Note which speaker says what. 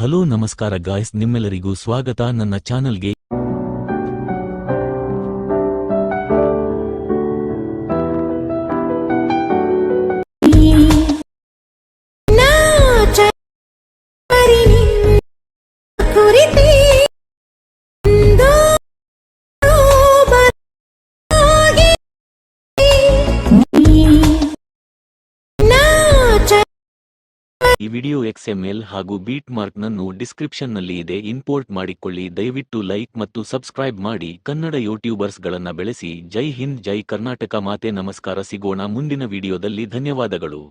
Speaker 1: Hello ನಮಸ್ಕಾರ guys, ನಿಮ್ಮೆಲ್ಲರಿಗೂ ಸ್ವಾಗತ ನನ್ನ ಚಾನಲ್ಗೆ. ಈ ವಿಡಿಯೋ XML ಹಾಗೂ ಬೀಟ್ ಮಾರ್ಕ್ನನ್ನು ಡಿಸ್ಕ್ರಿಪ್ಷನ್ನಲ್ಲಿ ಇದೆ, ಇಂಪೋರ್ಟ್ ಮಾಡಿಕೊಳ್ಳಿ. ದಯವಿಟ್ಟು ಲೈಕ್ ಮತ್ತು ಸಬ್ಸ್ಕ್ರೈಬ್ ಮಾಡಿ. ಕನ್ನಡ ಯೂಟ್ಯೂಬರ್ಸ್ಗಳನ್ನ ಬೆಳೆಸಿ. ಜೈ ಹಿಂದ್, ಜೈ ಕರ್ನಾಟಕ ಮಾತೆ. ನಮಸ್ಕಾರ, ಸಿಗೋಣ ಮುಂದಿನ ವಿಡಿಯೋದಲ್ಲಿ. ಧನ್ಯವಾದಗಳು.